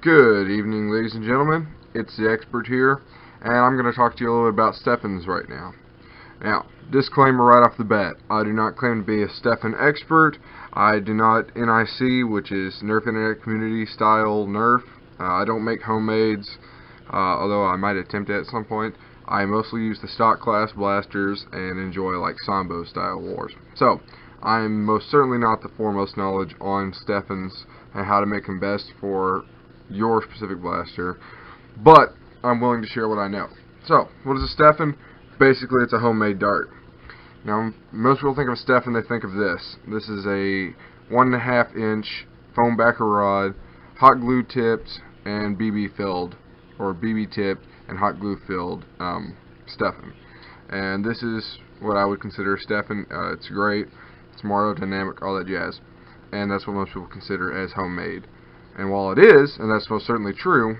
Good evening, ladies and gentlemen. It's the expert here, and I'm going to talk to you a little bit about Stefans right now. Now, disclaimer right off the bat, I do not claim to be a Stefan expert. I do not NIC, which is Nerf Internet Community style Nerf. I don't make homemades, although I might attempt it at some point. I mostly use the stock class blasters and enjoy like Sambo style wars. So, I'm most certainly not the foremost knowledge on Stefans and how to make them best for your specific blaster, but I'm willing to share what I know. So, what is a Stefan? Basically, it's a homemade dart. Now, most people think of a Stefan, they think of this. This is a 1.5 inch foam backer rod, hot glue tipped and BB filled, or BB tipped and hot glue filled Stefan. And this is what I would consider a Stefan. It's great. It's more aerodynamic, all that jazz. And that's what most people consider as homemade. And while it is, and that's most certainly true,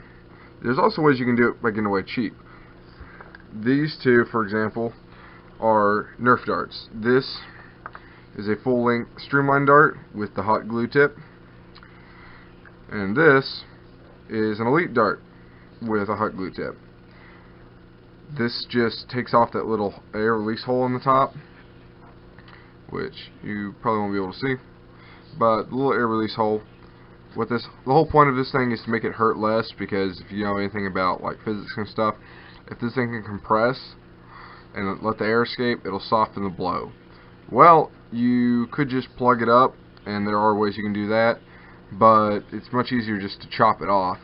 there's also ways you can do it by getting away cheap. These two, for example, are Nerf darts. This is a full-length streamlined dart with the hot glue tip. And this is an elite dart with a hot glue tip. This just takes off that little air release hole in the top, which you probably won't be able to see. But the little air release hole, the whole point of this thing is to make it hurt less, because if you know anything about like physics and stuff, if this thing can compress and let the air escape, it'll soften the blow. Well, you could just plug it up, and there are ways you can do that, but it's much easier just to chop it off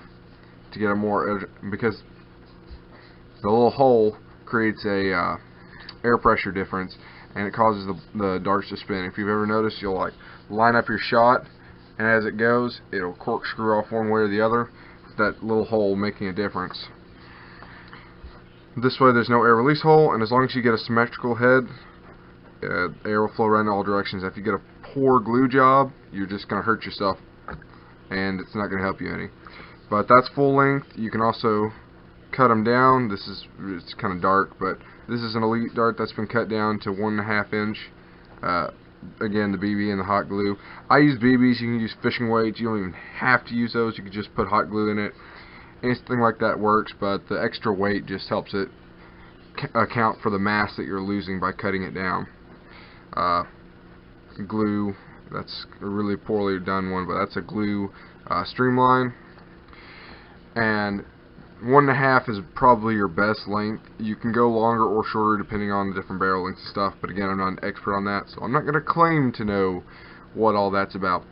to get a more, because the little hole creates a air pressure difference, and it causes the darts to spin. If you've ever noticed, you'll like line up your shot, and as it goes, it'll corkscrew off one way or the other, that little hole making a difference. This way there's no air release hole, and as long as you get a symmetrical head, air will flow around in all directions. If you get a poor glue job, you're just going to hurt yourself, and it's not going to help you any. But that's full length. You can also cut them down. It's kind of dark, but this is an elite dart that's been cut down to 1.5 inch. Again, the BB and the hot glue. I use BBs. You can use fishing weights. You don't even have to use those. You can just put hot glue in it. Anything like that works, but the extra weight just helps it account for the mass that you're losing by cutting it down. Glue, that's a really poorly done one, but that's a glue streamline. And 1.5 is probably your best length. You can go longer or shorter depending on the different barrel lengths and stuff, but again, I'm not an expert on that, so I'm not going to claim to know what all that's about.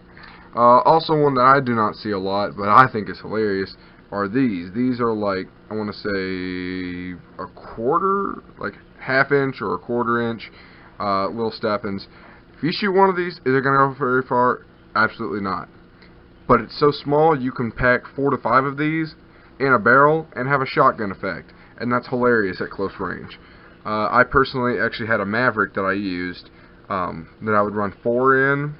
Also, one that I do not see a lot, but I think is hilarious, are these. These are like, I want to say a quarter, like ½ inch or a ¼ inch little Stefans. If you shoot one of these, is it going to go very far? Absolutely not. But it's so small, you can pack 4 to 5 of these in a barrel and have a shotgun effect, and that's hilarious at close range. I personally actually had a Maverick that I used that I would run 4 in,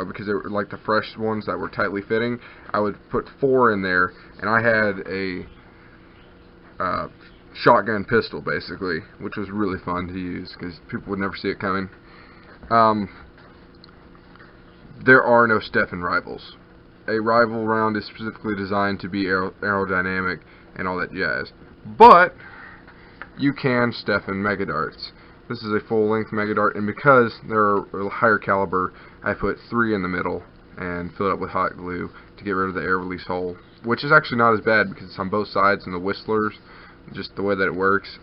because they were like the fresh ones that were tightly fitting. I would put 4 in there, and I had a shotgun pistol basically, which was really fun to use because people would never see it coming. There are no Stefan rivals. A rival round is specifically designed to be aerodynamic and all that jazz. But you can Stefan mega darts. This is a full-length mega dart, and because they're a higher caliber, I put 3 in the middle and fill it up with hot glue to get rid of the air release hole, which is actually not as bad because it's on both sides, and the whistlers, just the way that it works,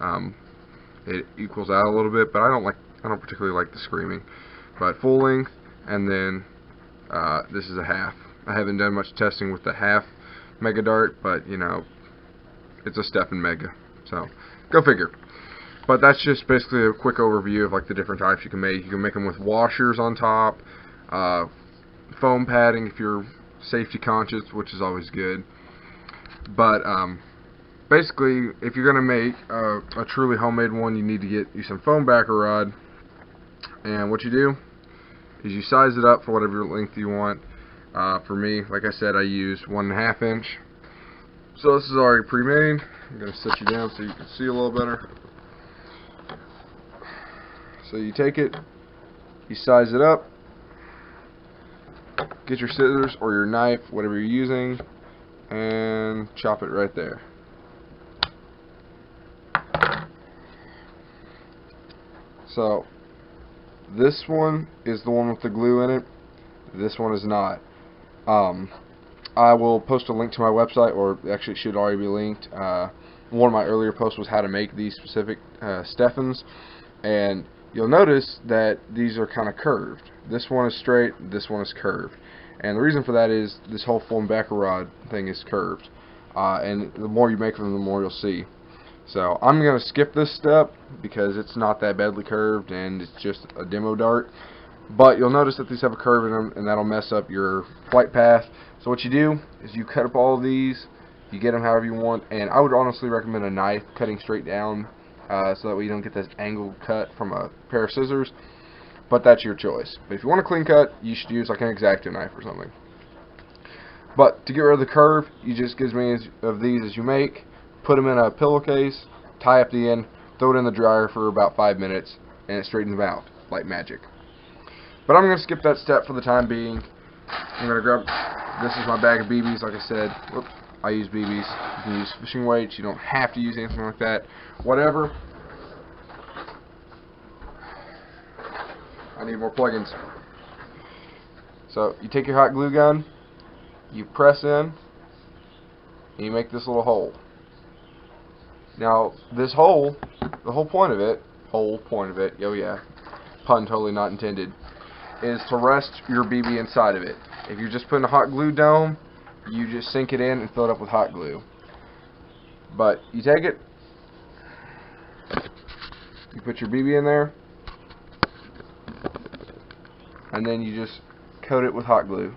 it equals out a little bit. But I don't particularly like the screaming. But full length, and then this is a half. I haven't done much testing with the half mega dart, but you know, it's a Stefan mega, so go figure. But that's just basically a quick overview of like the different types you can make. You can make them with washers on top, foam padding if you're safety conscious, which is always good. But basically, if you're going to make a truly homemade one, you need to get you some foam backer rod. And what you do is you size it up for whatever length you want. For me, like I said, I use 1.5 inch. So this is already pre-made. I'm going to set you down so you can see a little better. So you take it, you size it up, get your scissors or your knife, whatever you're using, and chop it right there. So this one is the one with the glue in it. This one is not. I will post a link to my website, or actually it should already be linked. One of my earlier posts was how to make these specific Stefans, and you'll notice that these are kind of curved. This one is straight, this one is curved. And the reason for that is this whole foam backer rod thing is curved. And the more you make them, the more you'll see. So I'm going to skip this step because it's not that badly curved and it's just a demo dart. But you'll notice that these have a curve in them, and that'll mess up your flight path. So what you do is you cut up all of these, you get them however you want, and I would honestly recommend a knife cutting straight down so that way you don't get this angled cut from a pair of scissors. But that's your choice. But if you want a clean cut, you should use like an X-Acto knife or something. But to get rid of the curve, you just get as many of these as you make, put them in a pillowcase, tie up the end, throw it in the dryer for about 5 minutes, and it straightens them out like magic. But I'm going to skip that step for the time being. I'm going to grab, this is my bag of BBs, like I said. Whoops, I use BBs. You can use fishing weights. You don't have to use anything like that. Whatever. I need more plugins. So you take your hot glue gun, you press in, and you make this little hole. Now this hole, the whole point of it, oh yeah, pun totally not intended, is to rest your BB inside of it. If you're just putting a hot glue dome, you just sink it in and fill it up with hot glue. But you take it, you put your BB in there, and then you just coat it with hot glue.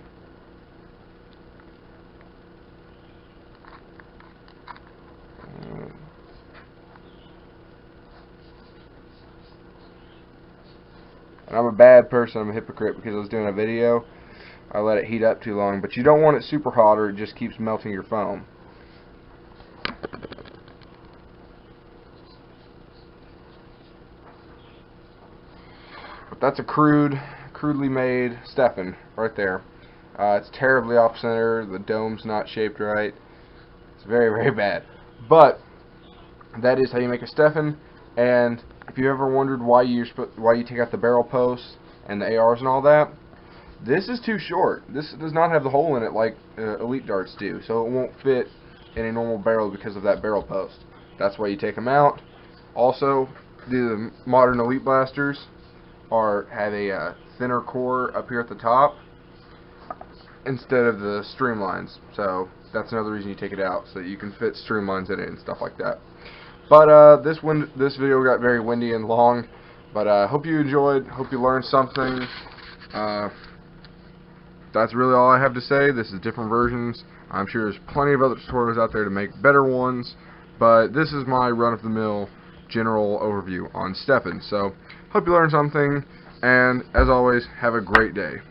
And I'm a bad person, I'm a hypocrite, because I was doing a video, I let it heat up too long, but you don't want it super hot or it just keeps melting your foam. But that's a crudely made Stefan right there. It's terribly off center, the dome's not shaped right, it's very, very bad. But that is how you make a Stefan. And if you ever wondered why you take out the barrel posts and the ARs and all that, this is too short. This does not have the hole in it like Elite darts do, so it won't fit in a normal barrel because of that barrel post. That's why you take them out. Also, the modern Elite blasters have a thinner core up here at the top instead of the streamlines. So that's another reason you take it out, so that you can fit streamlines in it and stuff like that. But this video got very windy and long, but I hope you enjoyed, hope you learned something. That's really all I have to say. This is different versions. I'm sure there's plenty of other tutorials out there to make better ones, but this is my run-of-the-mill general overview on Stefan. So, hope you learned something, and as always, have a great day.